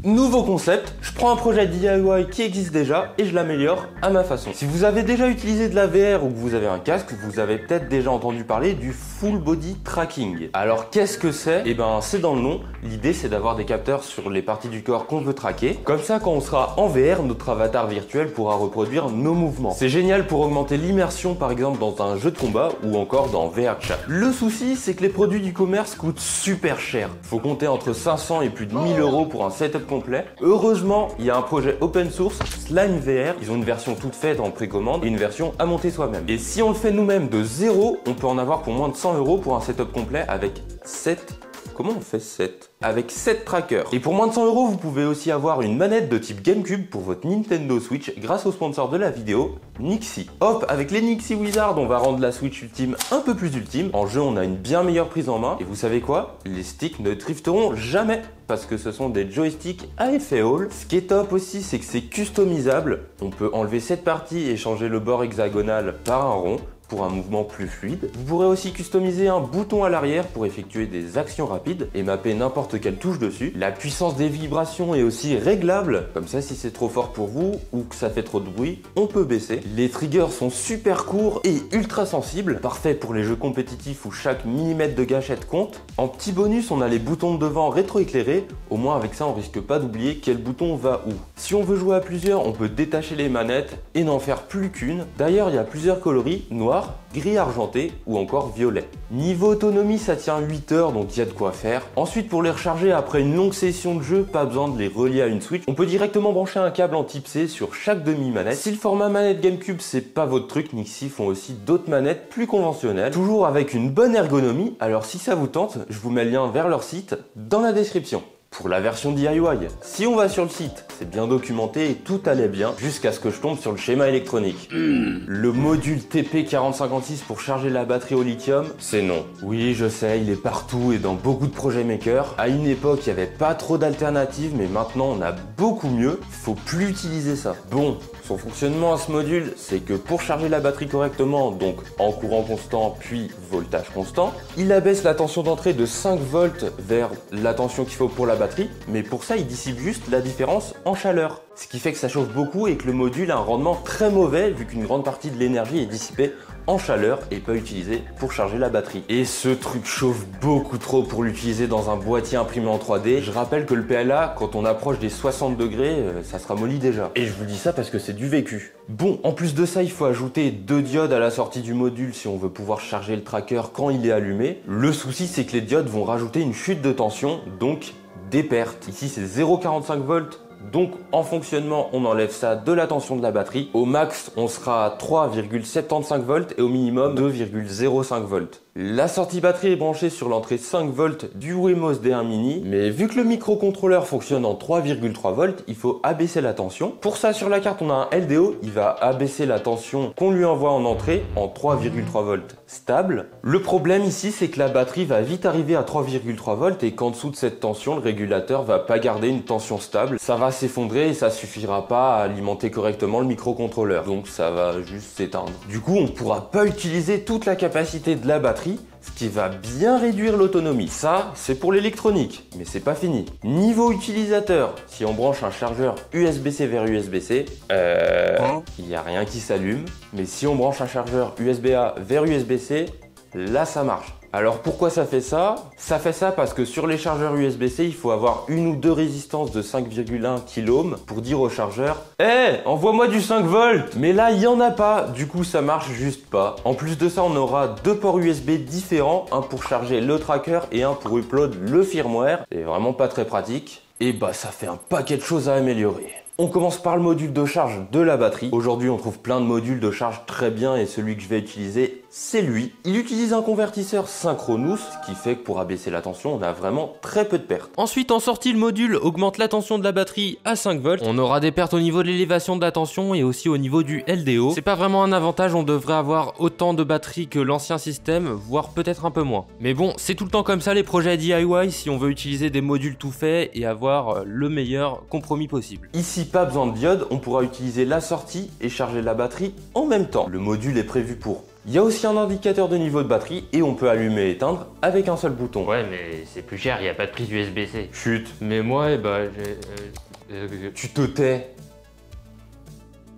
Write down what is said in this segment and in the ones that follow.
Nouveau concept, je prends un projet DIY qui existe déjà et je l'améliore à ma façon. Si vous avez déjà utilisé de la VR ou que vous avez un casque, vous avez peut-être déjà entendu parler du Full Body Tracking. Alors qu'est-ce que c'est? Eh ben c'est dans le nom, l'idée c'est d'avoir des capteurs sur les parties du corps qu'on veut traquer. Comme ça quand on sera en VR, notre avatar virtuel pourra reproduire nos mouvements. C'est génial pour augmenter l'immersion par exemple dans un jeu de combat ou encore dans VR Chat. Le souci c'est que les produits du commerce coûtent super cher. Faut compter entre 500 et plus de 1000 € pour un setup complet. Heureusement, il y a un projet open source, Slime VR. Ils ont une version toute faite en précommande et une version à monter soi-même. Et si on le fait nous-mêmes de zéro, on peut en avoir pour moins de 100 € pour un setup complet avec 7. Comment on fait 7? Avec 7 trackers. Et pour moins de 100 €, vous pouvez aussi avoir une manette de type GameCube pour votre Nintendo Switch grâce au sponsor de la vidéo, Nixie. Hop, avec les Nixie Wizards, on va rendre la Switch Ultime un peu plus ultime. En jeu, on a une bien meilleure prise en main. Et vous savez quoi? Les sticks ne drifteront jamais parce que ce sont des joysticks à effet Hall. Ce qui est top aussi, c'est que c'est customisable. On peut enlever cette partie et changer le bord hexagonal par un rond pour un mouvement plus fluide. Vous pourrez aussi customiser un bouton à l'arrière pour effectuer des actions rapides et mapper n'importe quelle touche dessus. La puissance des vibrations est aussi réglable, comme ça si c'est trop fort pour vous ou que ça fait trop de bruit, on peut baisser. Les triggers sont super courts et ultra sensibles, parfait pour les jeux compétitifs où chaque millimètre de gâchette compte. En petit bonus, on a les boutons de devant rétroéclairés, au moins avec ça on risque pas d'oublier quel bouton va où. Si on veut jouer à plusieurs, on peut détacher les manettes et n'en faire plus qu'une. D'ailleurs, il y a plusieurs coloris, noir, gris argenté ou encore violet. Niveau autonomie, ça tient 8 heures, donc il y a de quoi faire. Ensuite, pour les recharger après une longue session de jeu, pas besoin de les relier à une Switch. On peut directement brancher un câble en type C sur chaque demi-manette. Si le format manette GameCube c'est pas votre truc, Nixie font aussi d'autres manettes plus conventionnelles, toujours avec une bonne ergonomie. Alors si ça vous tente, je vous mets le lien vers leur site dans la description. Pour la version DIY, si on va sur le site, c'est bien documenté et tout allait bien jusqu'à ce que je tombe sur le schéma électronique. Le module TP4056 pour charger la batterie au lithium, c'est non. Oui, je sais, il est partout et dans beaucoup de projets makers. À une époque, il n'y avait pas trop d'alternatives, mais maintenant on a beaucoup mieux. Faut plus utiliser ça. Bon, son fonctionnement à ce module, c'est que pour charger la batterie correctement, donc en courant constant puis voltage constant, il abaisse la tension d'entrée de 5 volts vers la tension qu'il faut pour la batterie, mais pour ça il dissipe juste la différence en chaleur. Ce qui fait que ça chauffe beaucoup et que le module a un rendement très mauvais vu qu'une grande partie de l'énergie est dissipée en chaleur et pas utilisée pour charger la batterie. Et ce truc chauffe beaucoup trop pour l'utiliser dans un boîtier imprimé en 3D. Je rappelle que le PLA, quand on approche des 60 degrés, ça se ramollit déjà. Et je vous dis ça parce que c'est du vécu. Bon, en plus de ça, il faut ajouter 2 diodes à la sortie du module si on veut pouvoir charger le tracker quand il est allumé. Le souci, c'est que les diodes vont rajouter une chute de tension, donc des pertes. Ici, c'est 0,45 volts. Donc en fonctionnement, on enlève ça de la tension de la batterie. Au max, on sera à 3,75 volts et au minimum 2,05 volts. La sortie batterie est branchée sur l'entrée 5 volts du Wemos D1 Mini, mais vu que le microcontrôleur fonctionne en 3,3 volts, il faut abaisser la tension. Pour ça, sur la carte, on a un LDO, il va abaisser la tension qu'on lui envoie en entrée en 3,3 volts stable. Le problème ici, c'est que la batterie va vite arriver à 3,3 volts et qu'en dessous de cette tension, le régulateur va pas garder une tension stable. Ça va s'effondrer et ça suffira pas à alimenter correctement le microcontrôleur. Donc ça va juste s'éteindre. Du coup, on pourra pas utiliser toute la capacité de la batterie, ce qui va bien réduire l'autonomie. Ça, c'est pour l'électronique, mais c'est pas fini. Niveau utilisateur, si on branche un chargeur USB-C vers USB-C, il n'y a rien qui s'allume. Mais si on branche un chargeur USB-A vers USB-C, là ça marche. Alors pourquoi ça fait ça? Ça fait ça parce que sur les chargeurs USB-C, il faut avoir une ou deux résistances de 5,1 kΩ pour dire au chargeur « Hey, envoie-moi du 5 volts !» Mais là, il n'y en a pas, du coup ça marche juste pas. En plus de ça, on aura deux ports USB différents, un pour charger le tracker et un pour upload le firmware. C'est vraiment pas très pratique. Et bah ça fait un paquet de choses à améliorer. On commence par le module de charge de la batterie. Aujourd'hui, on trouve plein de modules de charge très bien et celui que je vais utiliser, c'est lui. Il utilise un convertisseur Synchronous, ce qui fait que pour abaisser la tension, on a vraiment très peu de pertes. Ensuite, en sortie, le module augmente la tension de la batterie à 5 volts. On aura des pertes au niveau de l'élévation de la tension et aussi au niveau du LDO. C'est pas vraiment un avantage, on devrait avoir autant de batterie que l'ancien système, voire peut-être un peu moins. Mais bon, c'est tout le temps comme ça les projets DIY si on veut utiliser des modules tout faits et avoir le meilleur compromis possible. Ici, pas besoin de diode, on pourra utiliser la sortie et charger la batterie en même temps. Le module est prévu pour Il y a aussi un indicateur de niveau de batterie et on peut allumer et éteindre avec un seul bouton. Ouais, mais c'est plus cher, il n'y a pas de prise USB-C. Chut. Mais moi, Tu te tais.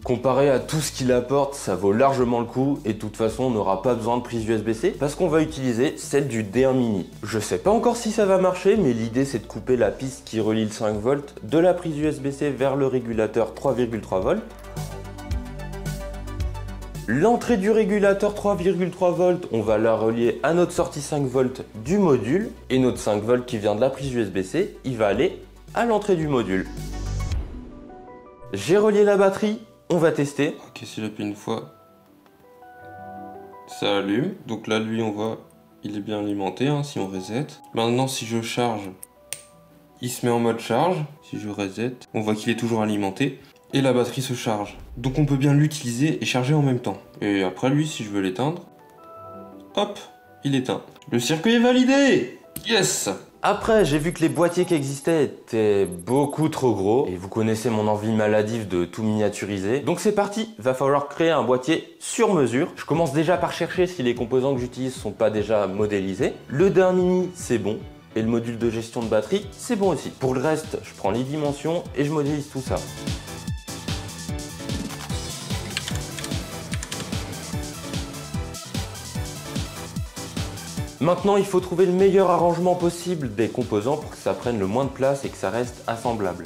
Comparé à tout ce qu'il apporte, ça vaut largement le coup et de toute façon on n'aura pas besoin de prise USB-C parce qu'on va utiliser celle du D1 Mini. Je sais pas encore si ça va marcher, mais l'idée c'est de couper la piste qui relie le 5 volts de la prise USB-C vers le régulateur 3,3 volts. L'entrée du régulateur 3,3 volts, on va la relier à notre sortie 5 volts du module et notre 5 volts qui vient de la prise USB-C, il va aller à l'entrée du module. J'ai relié la batterie. On va tester. Ok, si j'appuie une fois, ça allume. Donc là, lui, on voit, il est bien alimenté, hein, si on reset. Maintenant, si je charge, il se met en mode charge. Si je reset, on voit qu'il est toujours alimenté. Et la batterie se charge. Donc on peut bien l'utiliser et charger en même temps. Et après, lui, si je veux l'éteindre, hop, il éteint. Le circuit est validé! Yes! Après, j'ai vu que les boîtiers qui existaient étaient beaucoup trop gros et vous connaissez mon envie maladive de tout miniaturiser. Donc c'est parti, va falloir créer un boîtier sur mesure. Je commence déjà par chercher si les composants que j'utilise sont pas déjà modélisés. Le D1 Mini, c'est bon. Et le module de gestion de batterie, c'est bon aussi. Pour le reste, je prends les dimensions et je modélise tout ça. Maintenant, il faut trouver le meilleur arrangement possible des composants pour que ça prenne le moins de place et que ça reste assemblable.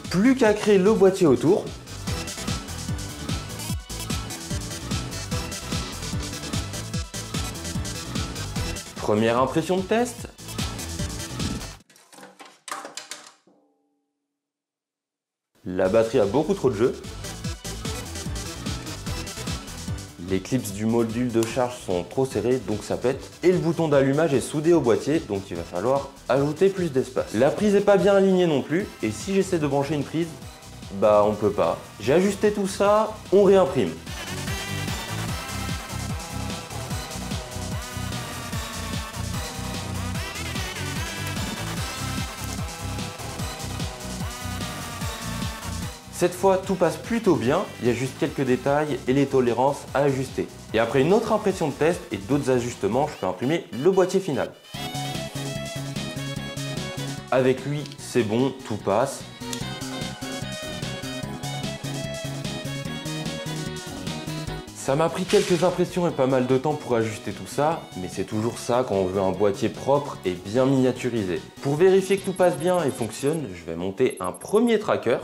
Plus qu'à créer le boîtier autour. Première impression de test. La batterie a beaucoup trop de jeu. Les clips du module de charge sont trop serrés, donc ça pète. Et le bouton d'allumage est soudé au boîtier, donc il va falloir ajouter plus d'espace. La prise n'est pas bien alignée non plus, et si j'essaie de brancher une prise, bah on peut pas. J'ai ajusté tout ça, on réimprime. Cette fois, tout passe plutôt bien, il y a juste quelques détails et les tolérances à ajuster. Et après une autre impression de test et d'autres ajustements, je peux imprimer le boîtier final. Avec lui, c'est bon, tout passe. Ça m'a pris quelques impressions et pas mal de temps pour ajuster tout ça, mais c'est toujours ça quand on veut un boîtier propre et bien miniaturisé. Pour vérifier que tout passe bien et fonctionne, je vais monter un premier tracker.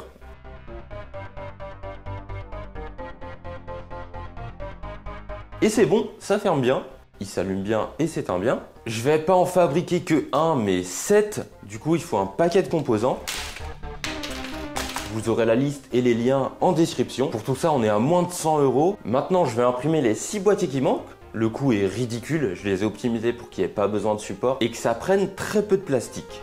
Et c'est bon, ça ferme bien, il s'allume bien et s'éteint bien. Je vais pas en fabriquer que 1 mais 7, du coup il faut un paquet de composants. Vous aurez la liste et les liens en description. Pour tout ça on est à moins de 100 €. Maintenant je vais imprimer les 6 boîtiers qui manquent. Le coût est ridicule, je les ai optimisés pour qu'il n'y ait pas besoin de support et que ça prenne très peu de plastique.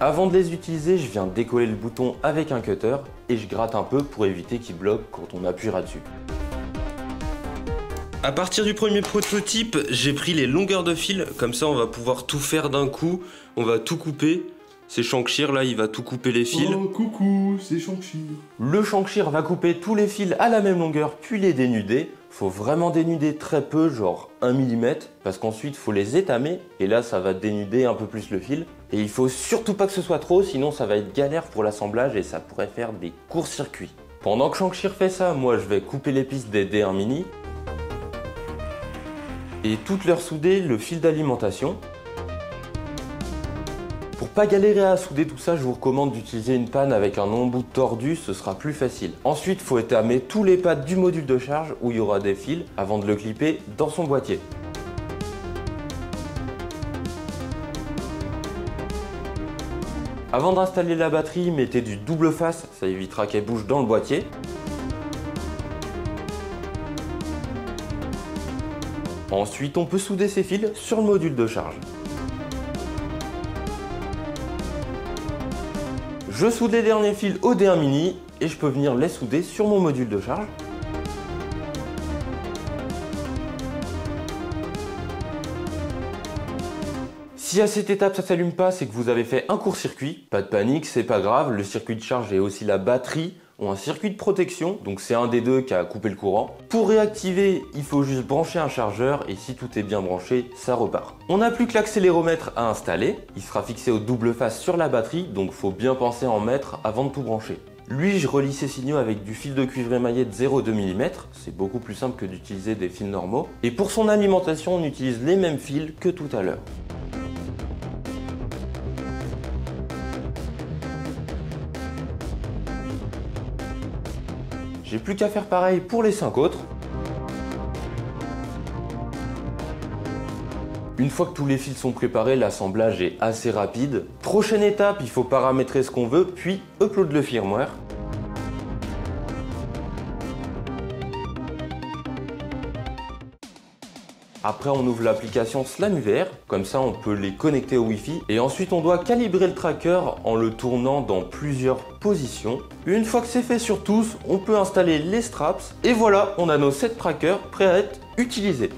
Avant de les utiliser, je viens décoller le bouton avec un cutter et je gratte un peu pour éviter qu'il bloque quand on appuiera dessus. À partir du premier prototype, j'ai pris les longueurs de fil, comme ça on va pouvoir tout faire d'un coup, on va tout couper. C'est Shangshir là, il va tout couper les fils. Oh coucou, c'est Shangshir. Le Shangshir va couper tous les fils à la même longueur puis les dénuder. Faut vraiment dénuder très peu, genre 1 mm, parce qu'ensuite faut les étamer et là ça va dénuder un peu plus le fil. Et il faut surtout pas que ce soit trop, sinon ça va être galère pour l'assemblage et ça pourrait faire des courts-circuits. Pendant que Shangshir fait ça, moi je vais couper les pistes des D1 Mini et toutes leur souder le fil d'alimentation. Pour pas galérer à souder tout ça, je vous recommande d'utiliser une panne avec un embout tordu, ce sera plus facile. Ensuite, il faut étamer tous les pads du module de charge où il y aura des fils avant de le clipper dans son boîtier. Avant d'installer la batterie, mettez du double face, ça évitera qu'elle bouge dans le boîtier. Ensuite, on peut souder ces fils sur le module de charge. Je soude les derniers fils au D1 Mini et je peux venir les souder sur mon module de charge. Si à cette étape ça s'allume pas, c'est que vous avez fait un court-circuit. Pas de panique, c'est pas grave, le circuit de charge et aussi la batterie ont un circuit de protection, donc c'est un des deux qui a coupé le courant. Pour réactiver, il faut juste brancher un chargeur et si tout est bien branché, ça repart. On n'a plus que l'accéléromètre à installer, il sera fixé au double face sur la batterie, donc faut bien penser à en mettre avant de tout brancher. Lui, je relie ses signaux avec du fil de cuivre émaillé de 0,2 mm, c'est beaucoup plus simple que d'utiliser des fils normaux. Et pour son alimentation, on utilise les mêmes fils que tout à l'heure. J'ai plus qu'à faire pareil pour les 5 autres. Une fois que tous les fils sont préparés, l'assemblage est assez rapide. Prochaine étape, il faut paramétrer ce qu'on veut, puis upload le firmware. Après, on ouvre l'application SlamUVR, comme ça on peut les connecter au Wi-Fi. Et ensuite, on doit calibrer le tracker en le tournant dans plusieurs positions. Une fois que c'est fait sur tous, on peut installer les straps. Et voilà, on a nos 7 trackers prêts à être utilisés.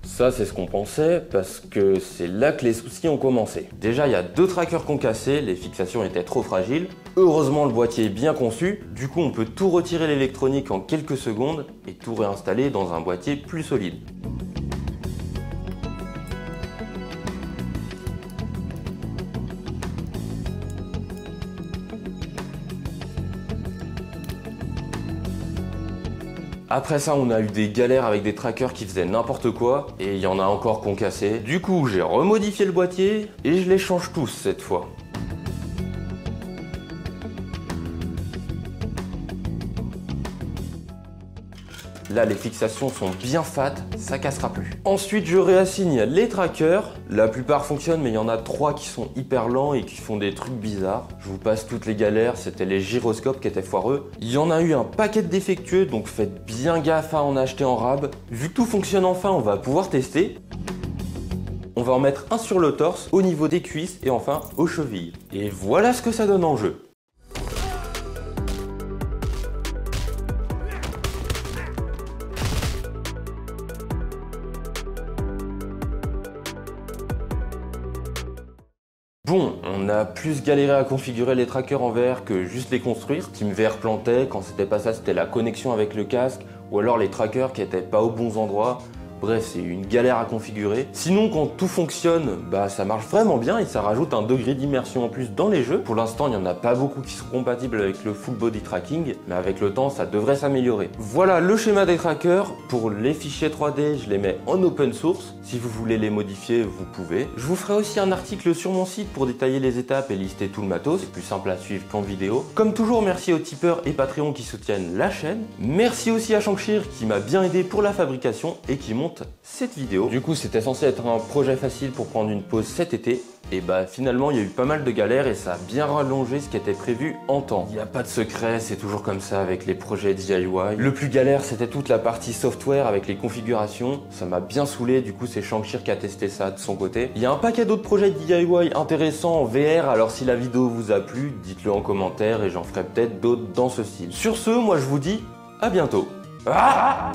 Ça, c'est ce qu'on pensait, parce que c'est là que les soucis ont commencé. Déjà, il y a 2 trackers qui ont cassé, les fixations étaient trop fragiles. Heureusement, le boîtier est bien conçu, du coup on peut tout retirer l'électronique en quelques secondes et tout réinstaller dans un boîtier plus solide. Après ça, on a eu des galères avec des trackers qui faisaient n'importe quoi, et il y en a encore qui ont cassé. Du coup, j'ai remodifié le boîtier, et je les change tous cette fois. Là, les fixations sont bien fat, ça cassera plus. Ensuite, je réassigne les trackers. La plupart fonctionnent, mais il y en a 3 qui sont hyper lents et qui font des trucs bizarres. Je vous passe toutes les galères, c'était les gyroscopes qui étaient foireux. Il y en a eu un paquet de défectueux, donc faites bien gaffe à en acheter en rab. Vu que tout fonctionne enfin, on va pouvoir tester. On va en mettre un sur le torse, au niveau des cuisses et enfin aux chevilles. Et voilà ce que ça donne en jeu. Bon, on a plus galéré à configurer les trackers en VR que juste les construire. Team VR plantait, quand c'était pas ça, c'était la connexion avec le casque, ou alors les trackers qui étaient pas aux bons endroits. Bref, c'est une galère à configurer. Sinon, quand tout fonctionne, bah ça marche vraiment bien et ça rajoute un degré d'immersion en plus dans les jeux. Pour l'instant, il n'y en a pas beaucoup qui sont compatibles avec le full body tracking, mais avec le temps, ça devrait s'améliorer. Voilà le schéma des trackers. Pour les fichiers 3D, je les mets en open source. Si vous voulez les modifier, vous pouvez. Je vous ferai aussi un article sur mon site pour détailler les étapes et lister tout le matos. C'est plus simple à suivre qu'en vidéo. Comme toujours, merci aux tipeurs et Patreon qui soutiennent la chaîne. Merci aussi à Shankshir qui m'a bien aidé pour la fabrication et qui monte cette vidéo. Du coup, c'était censé être un projet facile pour prendre une pause cet été. Et bah finalement, il y a eu pas mal de galères et ça a bien rallongé ce qui était prévu en temps. Il n'y a pas de secret, c'est toujours comme ça avec les projets DIY. Le plus galère, c'était toute la partie software avec les configurations. Ça m'a bien saoulé, du coup c'est Shankshir qui a testé ça de son côté. Il y a un paquet d'autres projets DIY intéressants en VR, alors si la vidéo vous a plu, dites-le en commentaire et j'en ferai peut-être d'autres dans ce style. Sur ce, moi je vous dis à bientôt. Ah